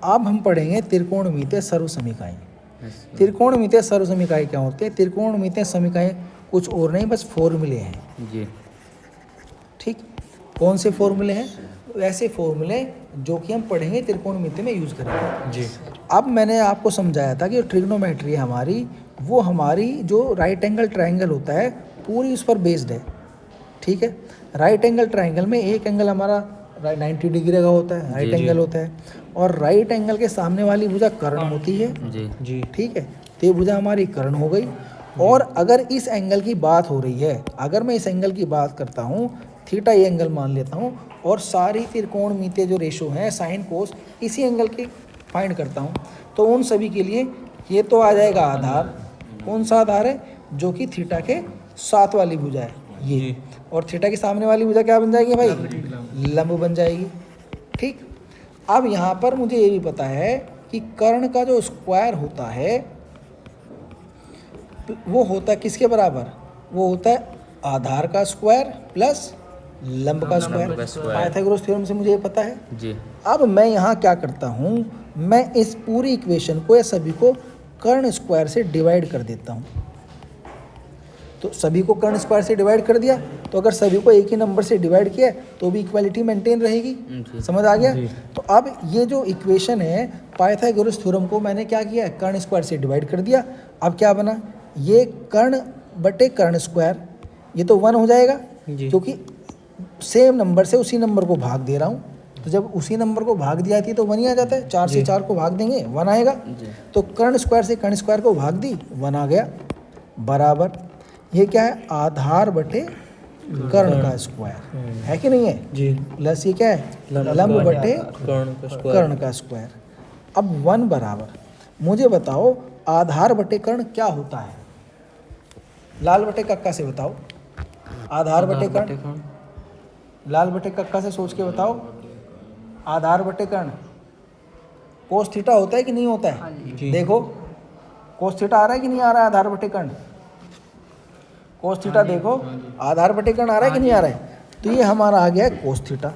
अब हम पढ़ेंगे त्रिकोणमितीय सर्वसमीकाएं। त्रिकोणमितीय सर्वसमीकाएं क्या होते हैं? त्रिकोणमितीय समीकाएं कुछ और नहीं, बस फॉर्मूले हैं जी। ठीक। कौन से फॉर्मूले हैं? ऐसे फॉर्मूले जो कि हम पढ़ेंगे त्रिकोणमिति में यूज करेंगे जी। अब मैंने आपको समझाया था कि ट्रिग्नोमेट्री है हमारी, वो हमारी जो राइट एंगल ट्रायंगल होता है पूरी उस पर बेस्ड है। ठीक है, राइट एंगल ट्रायंगल में एक एंगल हमारा 90 डिग्री का होता है, राइट एंगल होता है, और राइट एंगल के सामने वाली भुजा कर्ण होती है। जी। ठीक है, तो ये भुजा हमारी कर्ण हो गई। और अगर इस एंगल की बात हो रही है, अगर मैं इस एंगल की बात करता हूँ, थीटा ये एंगल मान लेता हूँ, और सारी त्रिकोणमितीय जो रेशो हैं साइन कोस इसी एंगल की फाइंड करता हूँ, तो उन सभी के लिए ये तो आ जाएगा आधार। कौन सा आधार है? जो कि थीटा के साथ वाली भुजा है ये, और थीटा के सामने वाली भुजा क्या बन जाएगी भाई? लंब बन जाएगी। ठीक, अब यहाँ पर मुझे ये भी पता है कि कर्ण का जो स्क्वायर होता है वो होता है किसके बराबर? वो होता है आधार का स्क्वायर प्लस लंब का स्क्वायर। पाइथागोरस थ्योरम से मुझे ये पता है जी। अब मैं यहाँ क्या करता हूँ, मैं इस पूरी इक्वेशन को या सभी को कर्ण स्क्वायर से डिवाइड कर देता हूँ। तो सभी को कर्ण स्क्वायर से डिवाइड कर दिया, तो अगर सभी को एक ही नंबर से डिवाइड किया तो भी इक्वालिटी मेंटेन रहेगी। समझ आ गया? तो अब ये जो इक्वेशन है पाइथागोरस थ्योरम को मैंने क्या किया, कर्ण स्क्वायर से डिवाइड कर दिया। अब क्या बना? ये कर्ण बटे कर्ण स्क्वायर, ये तो 1 हो जाएगा क्योंकि सेम नंबर से उसी नंबर को भाग दे रहा हूँ। तो जब उसी नंबर को भाग दिया थी तो 1 ही आ जाता है। 4 से 4 को भाग देंगे 1 आएगा। तो कर्ण स्क्वायर से कर्ण स्क्वायर को भाग दी 1 आ गया, बराबर ये क्या है? आधार बटे कर्ण का स्क्वायर है कि नहीं है जी? प्लस ये क्या है? लंब बटे कर्ण का स्क्वायर। अब 1 बराबर, मुझे बताओ आधार बटे कर्ण क्या होता है? लाल बटे कक्का से बताओ। आधार बटे कर्ण, लाल बटे कक्का से सोच के बताओ। आधार बटे कर्ण कोस थीटा होता है कि नहीं होता है? देखो कोस थीटा आ रहा है कि नहीं आ रहा है? आधार बटे कर्ण कोस थीटा देखो, आधार बटे कर्ण आ रहा है कि नहीं आ रहा है? तो ये हमारा आ गया है कोस थीटा,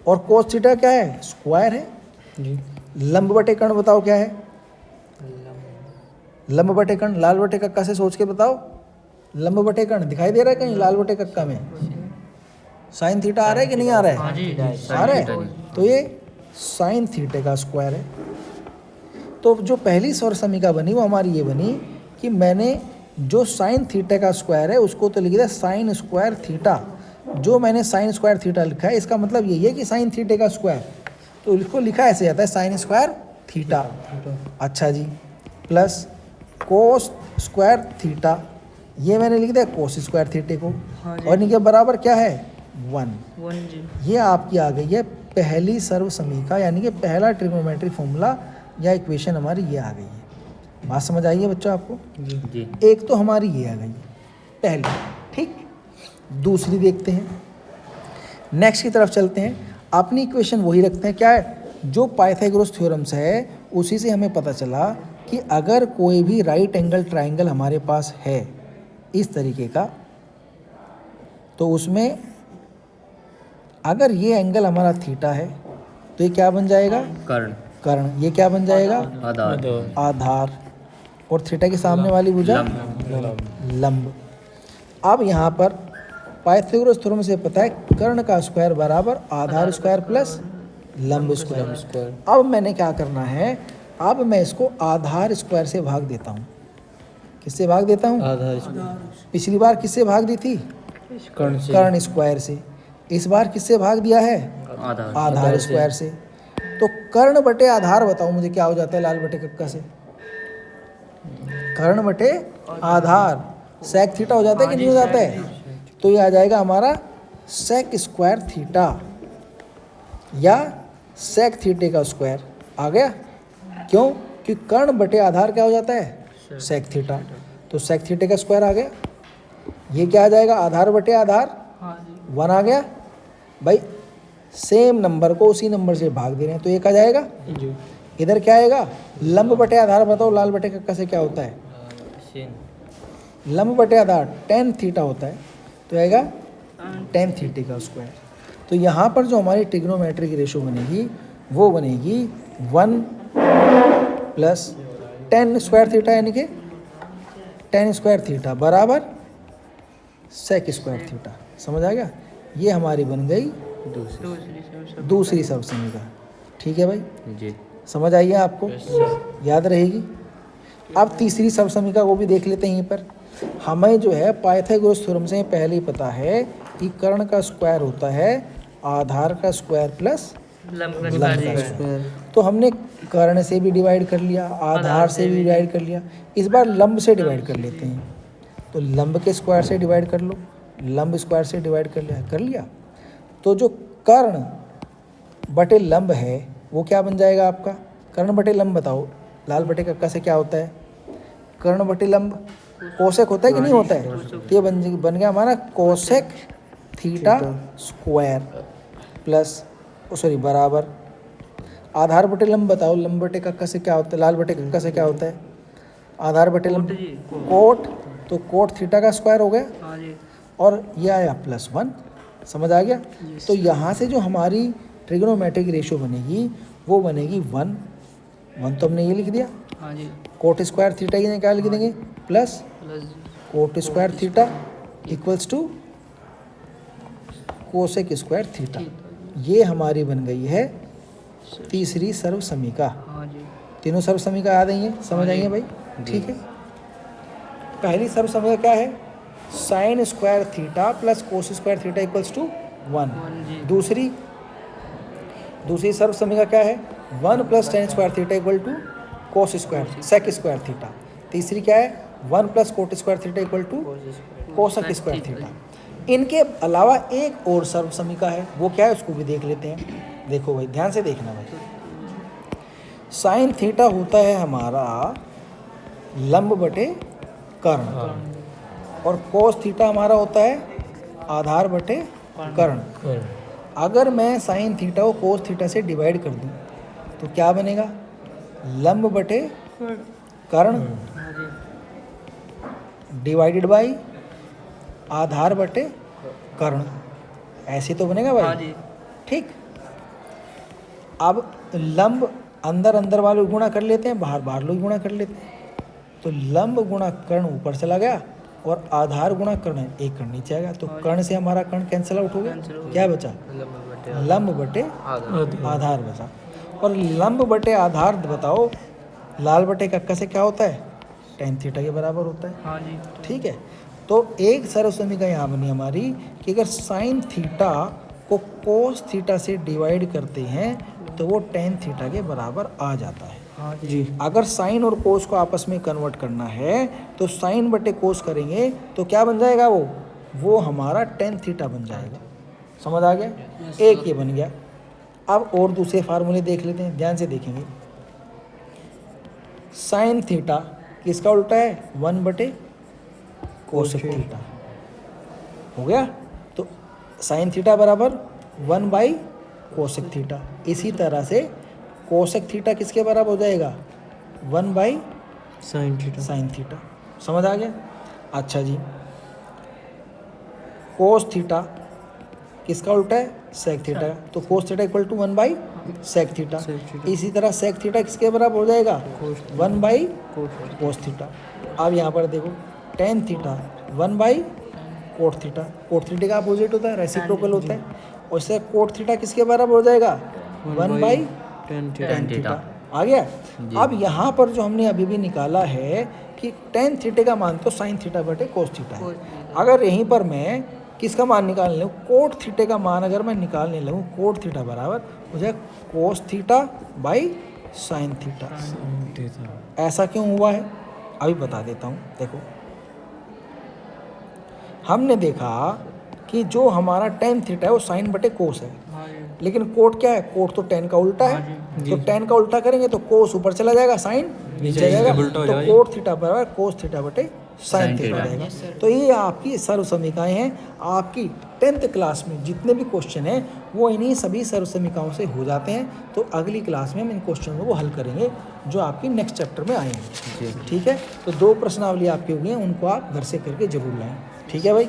और कोस थीटा क्या है? स्क्वायर है जी। लंब बटे कर्ण बताओ क्या है? लंब बटे कर्ण लाल बटे कक्का से सोच के बताओ। लंब बटे कर्ण दिखाई दे रहा है कहीं लाल बटे कक्का में? साइन थीटा आ रहा है कि नहीं आ रहा है? आ रहा है। तो ये साइन थीटे का स्क्वायर है। तो जो पहली स्वर समीका बनी वो हमारी ये बनी कि मैंने जो साइन थीटा का स्क्वायर है उसको तो लिख दिया साइन स्क्वायर थीटा। जो मैंने साइन स्क्वायर थीटा लिखा है इसका मतलब यही है कि साइन थीटे का स्क्वायर, तो इसको लिखा ऐसे जाता है साइन स्क्वायर थीटा। अच्छा जी, प्लस कोस स्क्वायर थीटा, ये मैंने लिख दिया कोस स्क्वायर थीटे को, और इनके बराबर क्या है? 1। ये आपकी आ गई है पहली सर्व समीका, यानी कि पहला ट्रिग्नोमेट्री फॉर्मूला या इक्वेशन हमारी ये आ गई है। बात समझ आई है बच्चों आपको? जी। एक तो हमारी ये आ गई पहली। ठीक, दूसरी देखते हैं, नेक्स्ट की तरफ चलते हैं। अपनी इक्वेशन वही रखते हैं, क्या है? जो पाइथागोरस थ्योरम्स है उसी से हमें पता चला कि अगर कोई भी राइट एंगल ट्रायंगल हमारे पास है इस तरीके का, तो उसमें अगर ये एंगल हमारा थीटा है तो ये क्या बन जाएगा? कर्ण। ये क्या बन जाएगा? आधार। और थीटा के सामने वाली भुजा लंब। अब यहाँ पर पाइथागोरस थ्योरम से पता है कर्ण का स्क्वायर बराबर आधार स्क्वायर प्लस लंब स्क्वायर। अब मैंने क्या करना है? अब मैं इसको आधार स्क्वायर से भाग देता हूँ। किससे भाग देता हूँ? आधार स्क्वायर। पिछली बार किससे भाग दी थी? कर्ण स्क्वायर से। इस बार किससे भाग दिया है? आधार स्क्वायर से। तो कर्ण बटे आधार बताओ मुझे क्या हो जाता है लाल बटे कक्का से? कर्ण बटे आधार सेक थीटा हो जाता है कि नहीं हो जाता है? तो ये आ जाएगा हमारा सेक स्क्वायर थीटा या सेक थीटे का स्क्वायर आ गया। क्यों? कि कर्ण बटे आधार क्या हो जाता है? Sec theta. तो सेक थीटे का स्क्वायर आ गया। ये क्या आ जाएगा? आधार बटे आधार 1 आ गया भाई। सेम नंबर को उसी नंबर से भाग दे रहे हैं तो एक आ जाएगा। इधर क्या आएगा? लंब बटे आधार बताओ लाल बटे कक्का से क्या होता है? लंब बटे आधार tan थीटा होता है, तो आएगा tan थीटे का स्क्वायर। तो यहाँ पर जो हमारी ट्रिग्नोमेट्री की रेशो बनेगी वो बनेगी 1 प्लस टेन स्क्वायर थीटा, यानी कि टेन स्क्वायर थीटा बराबर सेक स्क्वायर थीटा। समझ आ गया? ये हमारी बन गई दूसरी सबसमीका। ठीक है भाई जी। समझ आई है आपको? याद रहेगी। अब तीसरी सबसमीका को भी देख लेते हैं। यहीं पर हमें जो है पाइथागोरस थ्योरम से पहले ही पता है कि कर्ण का स्क्वायर होता है आधार का स्क्वायर प्लस लंब का लंब का स्क्वायर। स्क्वायर। तो हमने कर्ण से भी डिवाइड कर लिया, आधार से भी डिवाइड कर लिया, इस बार लंब से डिवाइड कर लेते हैं। तो लंब के स्क्वायर से डिवाइड कर लो, लंब स्क्वायर से डिवाइड कर लिया। तो जो कर्ण बटे लंब है वो क्या बन जाएगा आपका? कर्ण बटे लंब बताओ, लाल बटे कक्का से क्या होता है? कर्ण बटे लंब कोसेक होता है कि नहीं होता है? तो ये बन गया हमारा कोसेक थीटा स्क्वायर प्लस बराबर आधार बटे लंब बताओ, लंब बटे कक्का से क्या होता है? लाल बटे कक्का से क्या होता है? आधार बटे लंब कोट, तो कोट थीटा का स्क्वायर हो गया हाँ जी। और ये आया +1। समझ आ गया? तो यहाँ से जो हमारी ट्रिग्नोमेट्रिक रेशियो बनेगी वो बनेगी 1 तो हमने ये लिख दिया। हाँ जी। कोट स्क्वायर थीटा ये क्या लिख देंगे? Plus plus cot square theta equals to cosec square theta. ये हमारी बन गई है तीसरी सर्वसमीका। हाँ जी। तीनों सर्वसमीका याद आई हैं? समझ आई हैं भाई? ठीक है। पहली सर्वसमीका क्या है? Sine square theta plus cos square theta equals to 1। जी। दूसरी सर्वसमीका क्या है? 1 plus tan square theta equal to cos square sec square theta. तीसरी क्या है? 1 plus cot square theta equal to cosec square theta. इनके अलावा एक और सर्वसमीका है, वो क्या है उसको भी देख लेते हैं। देखो भाई ध्यान से देखना भाई। साइन थीटा होता है हमारा लंब बटे कर्ण और कोस थीटा हमारा होता है आधार बटे कर्ण। अगर मैं साइन थीटा को कोस थीटा से डिवाइड कर दूं तो क्या बनेगा? लंब बटे कर्ण हाँ जी। डिवाइडेड बाई आधार बटे कर्ण। ऐसे तो बनेगा हाँ भाई? जी। ठीक। अब लंब अंदर अंदर वाले गुणा कर लेते हैं, बाहर बाहर लोग गुणा कर लेते हैं। तो लंब गुणा कर्ण ऊपर चला गया और आधार गुणा कर्ण एक कर्ण नीचे आ गया। तो कर्ण से हमारा कर्ण कैंसिल आउट हो गया। क्या बचा? लंब बटे आधार बचा। और लंब बटे आधार बताओ, लाल बटे कक्का से क्या होता है? टेन थीटा के बराबर होता है। हाँ जी। ठीक है। तो एक सर्वसमीका यहाँ बनी हमारी कि अगर साइन थीटा को कोस थीटा से डिवाइड करते हैं तो वो टेन थीटा के बराबर आ जाता है। हाँ जी। अगर साइन और कोस को आपस में कन्वर्ट करना है तो साइन बटे कोस करेंगे तो क्या बन जाएगा? वो हमारा टेन थीटा बन जाएगा। समझ आ गया? एक ये बन गया। अब और दूसरे फार्मूले देख लेते हैं, ध्यान से देखेंगे। साइन थीटा किसका उल्टा है? 1 बटे कोसेक थीटा हो गया। तो साइन थीटा बराबर 1 बाई कोसेक थीटा। इसी तरह से कोसेक थीटा किसके बराबर हो जाएगा? 1 बाई साइन थीटा। समझ आ गया? अच्छा जी। कोस थीटा किसका उल्टा है? Sec theta. तो cos theta equal to 1 by sec theta. इसी तरह सेक थीटा किसके बराबर हो जाएगा? 1 बाई कोस थीटा। अब यहाँ पर देखो tan theta 1 by cot theta. Cot theta का अपोजिट होता है, रेसिप्रोकल होता है। और इससे कोट थीटा किसके बराबर हो जाएगा? 1 बाई टेन थीटा। आ गया? अब यहाँ पर जो हमने अभी भी निकाला है कि टेन थीटे का मान तो साइन थीटा बटे कोस थीटा है। अगर यहीं पर मैं किसका मान निकालने लगूँ? कोट थीटे का मान अगर मैं निकालने लगूँ, कोट थीटा बराबर हो जाए cos theta by sine theta. ऐसा क्यों हुआ है अभी बता देता हूँ। देखो हमने देखा कि जो हमारा टेन थीटा है वो साइन बटे कोस है, हाँ जी। लेकिन कोट क्या है? कोट तो टेन का उल्टा है। तो टेन का उल्टा करेंगे तो कोस ऊपर चला जाएगा, साइन नीचे जाएगा। तो कोट थीटा बराबर कोस थीटा बटे साइन थीटा रहेगा। तो ये आपकी सर्वसमीकाएं हैं। आपकी 10th क्लास में जितने भी क्वेश्चन हैं वो इन्हीं सभी सर्वसमीकाओं से हो जाते हैं। तो अगली क्लास में हम इन क्वेश्चनों को हल करेंगे जो आपकी नेक्स्ट चैप्टर में आएंगे। ठीक है। तो 2 प्रश्नावली आपकी हो गई हैं, उनको आप घर से करके जरूर लाएं। ठीक है भाई।